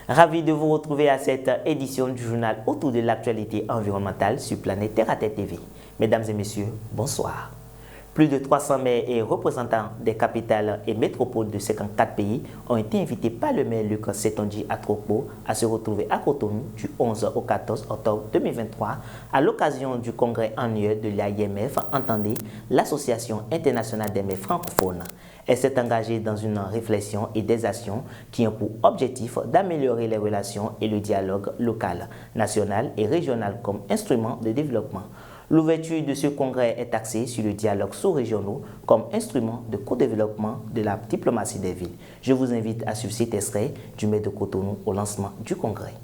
Ravi de vous retrouver à cette édition du journal autour de l'actualité environnementale sur Planète Terre à Terre TV. Mesdames et messieurs, bonsoir. Plus de 300 maires et représentants des capitales et métropoles de 54 pays ont été invités par le maire Luc Sétonji Atropo à se retrouver à Cotonou du 11 au 14 octobre 2023 à l'occasion du congrès annuel de l'AIMF, entendez l'Association internationale des maires francophones. Elle s'est engagée dans une réflexion et des actions qui ont pour objectif d'améliorer les relations et le dialogue local, national et régional comme instrument de développement. L'ouverture de ce congrès est axée sur le dialogue sous-régional comme instrument de co-développement de la diplomatie des villes. Je vous invite à suivre cet extrait du maire de Cotonou au lancement du congrès.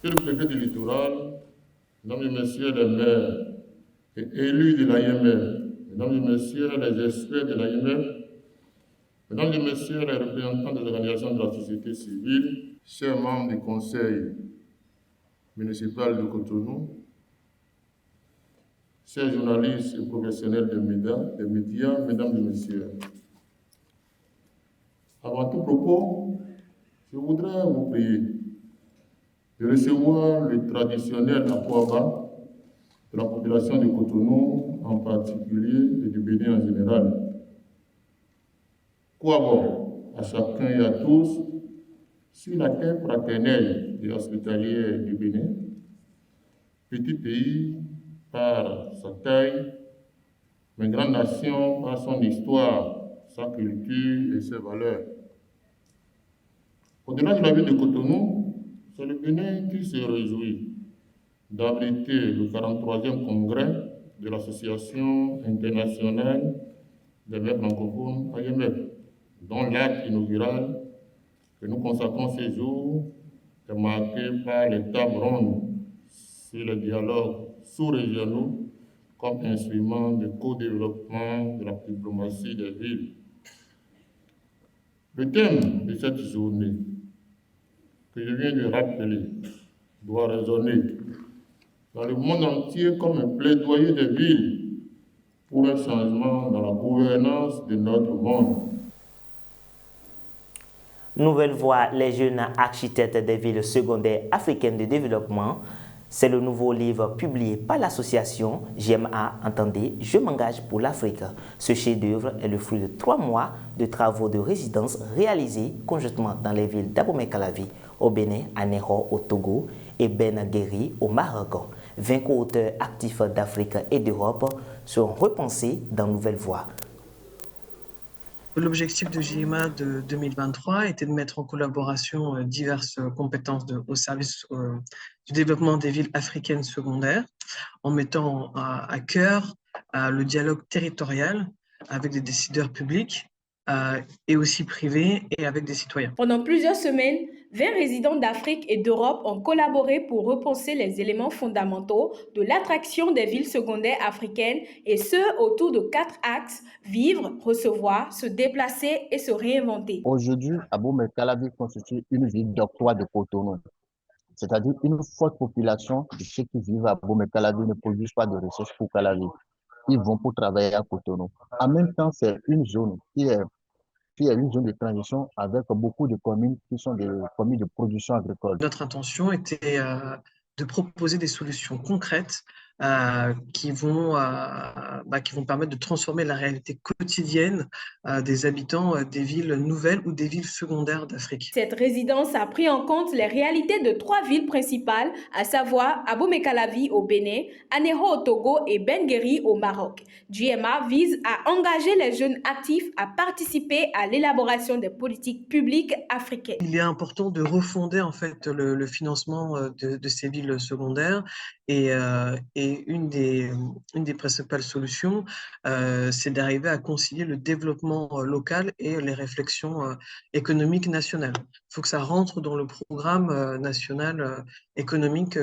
Monsieur le préfet du littoral, mesdames et messieurs les maires et élus de l'AIMF, mesdames et messieurs les experts de l'AIMF, mesdames et messieurs les représentants des organisations de la société civile, chers membres du conseil municipal de Cotonou, chers journalistes et professionnels des médias, mesdames et messieurs. Avant tout propos, je voudrais vous prier de recevoir le traditionnel akwaaba de la population de Cotonou en particulier et du Bénin en général. Kouabo à chacun et à tous sur la terre fraternelle et hospitalière du Bénin, petit pays par sa taille, mais grande nation par son histoire, sa culture et ses valeurs. Au-delà de la ville de Cotonou, c'est le Bénin qui se réjouit d'abriter le 43e congrès de l'Association internationale des maires francophones AIMF, dont l'acte inaugural que nous consacrons ces jours est marqué par les tables rondes sur le dialogue sous-régionaux comme instrument de co-développement de la diplomatie des villes. Le thème de cette journée, que je viens de rappeler, doit résonner dans le monde entier comme un plaidoyer des villes pour un changement dans la gouvernance de notre monde. Nouvelle Voie, les jeunes architectes des villes secondaires africaines de développement. C'est le nouveau livre publié par l'association GMA, entendez, Je m'engage pour l'Afrique. Ce chef-d'œuvre est le fruit de 3 mois de travaux de résidence réalisés conjointement dans les villes d'Abomey-Calavi au Bénin, à Néro au Togo et Ben Guéri au Maroc. 20 co-auteurs actifs d'Afrique et d'Europe seront repensés dans Nouvelle Voie. L'objectif de GMA de 2023 était de mettre en collaboration diverses compétences au service du développement des villes africaines secondaires, en mettant à cœur le dialogue territorial avec des décideurs publics et aussi privés et avec des citoyens. Pendant plusieurs semaines, 20 résidents d'Afrique et d'Europe ont collaboré pour repenser les éléments fondamentaux de l'attraction des villes secondaires africaines et ce, autour de 4 axes: vivre, recevoir, se déplacer et se réinventer. Aujourd'hui, Abomey-Calavi constitue une ville d'octroi de Cotonou, c'est-à-dire une forte population de ceux qui vivent à Abomey-Calavi ne produisent pas de recherche pour Calavi. Ils vont pour travailler à Cotonou. En même temps, c'est une zone qui est une zone de transition avec beaucoup de communes qui sont des communes de production agricole. Notre intention était de proposer des solutions concrètes qui vont permettre de transformer la réalité quotidienne des habitants des villes nouvelles ou des villes secondaires d'Afrique. Cette résidence a pris en compte les réalités de 3 villes principales, à savoir Abomey-Calavi au Bénin, Anéro au Togo et Ben Guéri au Maroc. GMA vise à engager les jeunes actifs à participer à l'élaboration des politiques publiques africaines. Il est important de refonder en fait le financement de ces villes secondaires et une des principales solutions, c'est d'arriver à concilier le développement local et les réflexions économiques nationales. Il faut que ça rentre dans le programme national économique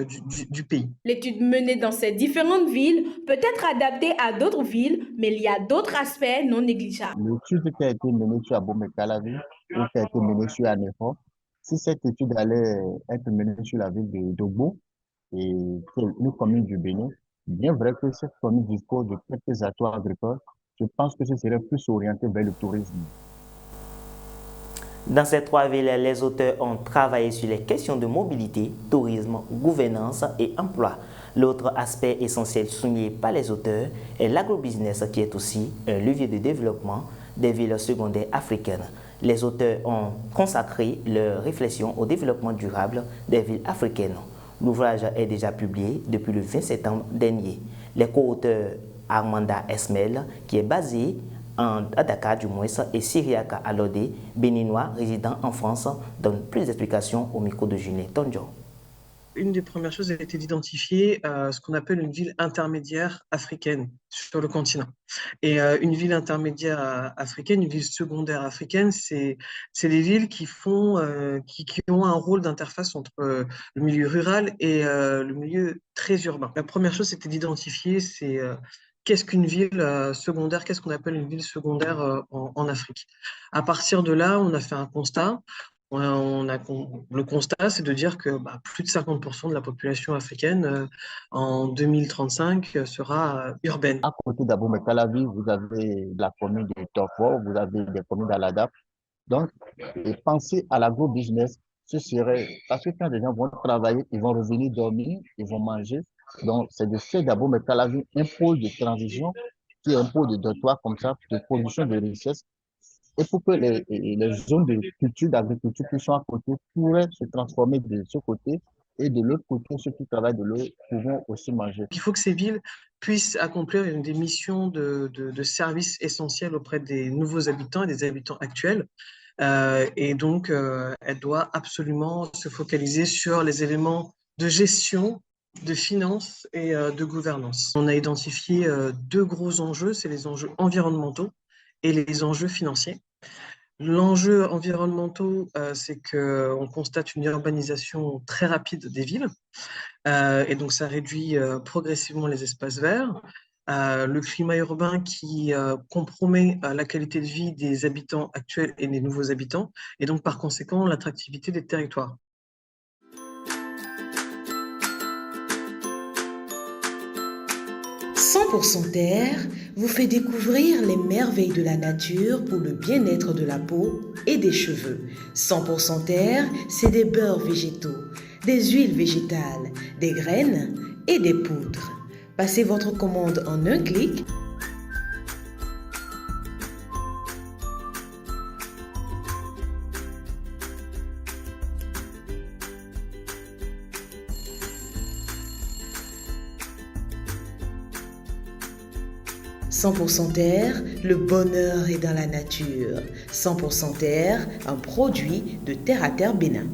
du pays. L'étude menée dans ces différentes villes peut être adaptée à d'autres villes, mais il y a d'autres aspects non négligeables. L'étude qui a été menée sur Abomey-Calavi ou qui a été menée sur Anéro, si cette étude allait être menée sur la ville de Dogbo, et qui est une commune du Bénin, bien vrai que cette commune dispose de quelques atours agricoles, je pense que ce serait plus orienté vers le tourisme. Dans ces trois villes, les auteurs ont travaillé sur les questions de mobilité, tourisme, gouvernance et emploi. L'autre aspect essentiel souligné par les auteurs est l'agrobusiness qui est aussi un levier de développement des villes secondaires africaines. Les auteurs ont consacré leur réflexion au développement durable des villes africaines. L'ouvrage est déjà publié depuis le 20 septembre dernier. Les co-auteurs Armanda Esmel, qui est basé à Dakar du moins, et Syriac Alodé, béninois résidant en France, donne plus d'explications au micro de Julien Tonjo. Une des premières choses a été d'identifier ce qu'on appelle une ville intermédiaire africaine sur le continent. Et une ville intermédiaire africaine, une ville secondaire africaine, c'est des villes qui ont un rôle d'interface entre le milieu rural et le milieu très urbain. La première chose, c'était d'identifier qu'est-ce qu'une ville secondaire, qu'est-ce qu'on appelle une ville secondaire en Afrique. À partir de là, on a fait un constat. Le constat, c'est de dire que plus de 50% de la population africaine en 2035 sera urbaine. À côté d'Abomey-Calavi, vous avez la commune de Tofo, vous avez des communes d'Aladap. Donc, et penser à l'agro-business, ce serait, parce que quand les gens vont travailler, ils vont revenir dormir, ils vont manger. Donc, c'est de faire d'Abomey-Calavi un pôle de transition, qui est un pôle de dortoir comme ça, de production de richesses. Et pour que les zones de culture, d'agriculture qui sont à côté pourraient se transformer de ce côté et de l'autre côté, ceux qui travaillent de l'autre pourront aussi manger. Il faut que ces villes puissent accomplir des missions de services essentiels auprès des nouveaux habitants et des habitants actuels. Et donc, elle doit absolument se focaliser sur les éléments de gestion, de finance et de gouvernance. On a identifié deux gros enjeux, c'est les enjeux environnementaux et les enjeux financiers. L'enjeu environnemental, c'est qu'on constate une urbanisation très rapide des villes, et donc ça réduit progressivement les espaces verts. Le climat urbain qui compromet la qualité de vie des habitants actuels et des nouveaux habitants, et donc par conséquent l'attractivité des territoires. « 100% Terre vous fait découvrir les merveilles de la nature pour le bien-être de la peau et des cheveux. 100% Terre, c'est des beurres végétaux, des huiles végétales, des graines et des poudres. Passez votre commande en un clic. « 100% Terre, le bonheur est dans la nature. 100% Terre, un produit de Terre à Terre Bénin. »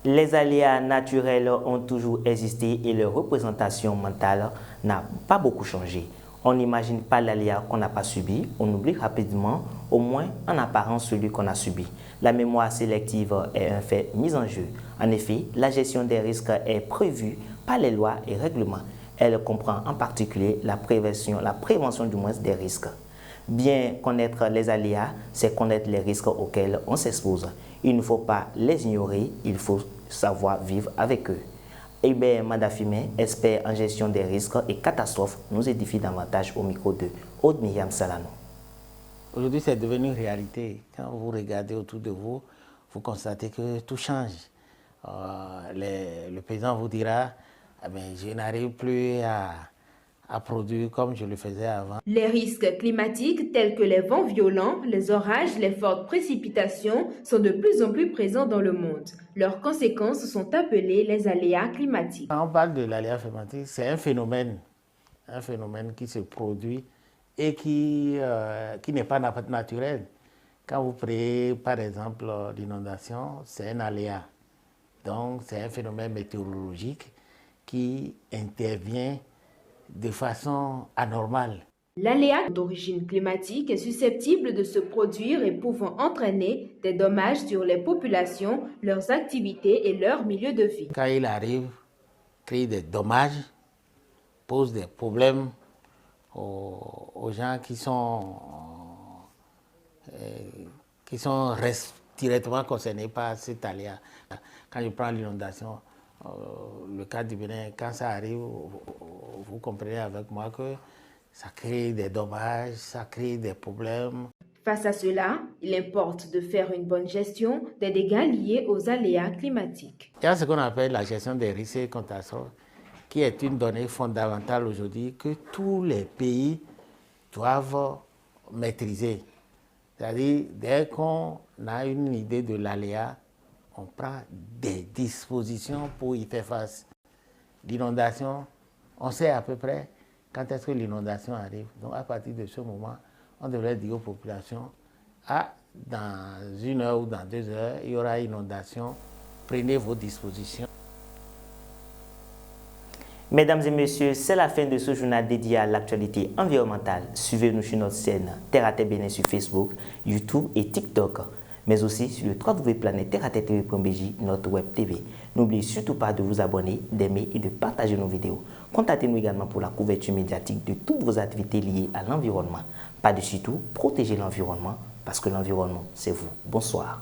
Les aléas naturels ont toujours existé et leur représentation mentale n'a pas beaucoup changé. On n'imagine pas l'aléa qu'on n'a pas subi, on oublie rapidement, au moins en apparence, celui qu'on a subi. La mémoire sélective est un fait mis en jeu. En effet, la gestion des risques est prévue par les lois et règlements. Elle comprend en particulier la prévention du moins des risques. Bien connaître les aléas, c'est connaître les risques auxquels on s'expose. Il ne faut pas les ignorer, il faut savoir vivre avec eux. Hébert Madafime, expert en gestion des risques et catastrophes, nous édifie davantage au micro de Aude Myriam Salano. Aujourd'hui, c'est devenu une réalité. Quand vous regardez autour de vous, vous constatez que tout change. Le paysan vous dira, je n'arrive plus à produire comme je le faisais avant. Les risques climatiques tels que les vents violents, les orages, les fortes précipitations sont de plus en plus présents dans le monde. Leurs conséquences sont appelées les aléas climatiques. Quand on parle de l'aléa climatique, c'est un phénomène qui se produit et qui n'est pas naturel. Quand vous prenez par exemple l'inondation, c'est un aléa. Donc c'est un phénomène météorologique qui intervient de façon anormale. L'aléa d'origine climatique est susceptible de se produire et pouvant entraîner des dommages sur les populations, leurs activités et leur milieu de vie. Quand il arrive, crée des dommages, pose des problèmes aux gens qui sont directement concernés par cet aléa. Quand je prends l'inondation, le cas du Bénin, quand ça arrive, vous comprenez avec moi que ça crée des dommages, ça crée des problèmes. Face à cela, il importe de faire une bonne gestion des dégâts liés aux aléas climatiques. Il y a ce qu'on appelle la gestion des risques et catastrophes, qui est une donnée fondamentale aujourd'hui que tous les pays doivent maîtriser. C'est-à-dire, dès qu'on a une idée de l'aléa, on prend des dispositions pour y faire face. L'inondation, on sait à peu près quand est-ce que l'inondation arrive. Donc, à partir de ce moment, on devrait dire aux populations, dans 1 heure ou dans 2 heures, il y aura inondation, prenez vos dispositions. Mesdames et messieurs, c'est la fin de ce journal dédié à l'actualité environnementale. Suivez-nous sur notre chaîne Terre à Terre Bénin sur Facebook, YouTube et TikTok, mais aussi sur le www.terreaterretv.bj, notre web TV. N'oubliez surtout pas de vous abonner, d'aimer et de partager nos vidéos. Contactez-nous également pour la couverture médiatique de toutes vos activités liées à l'environnement. Par-dessus tout, protégez l'environnement parce que l'environnement, c'est vous. Bonsoir.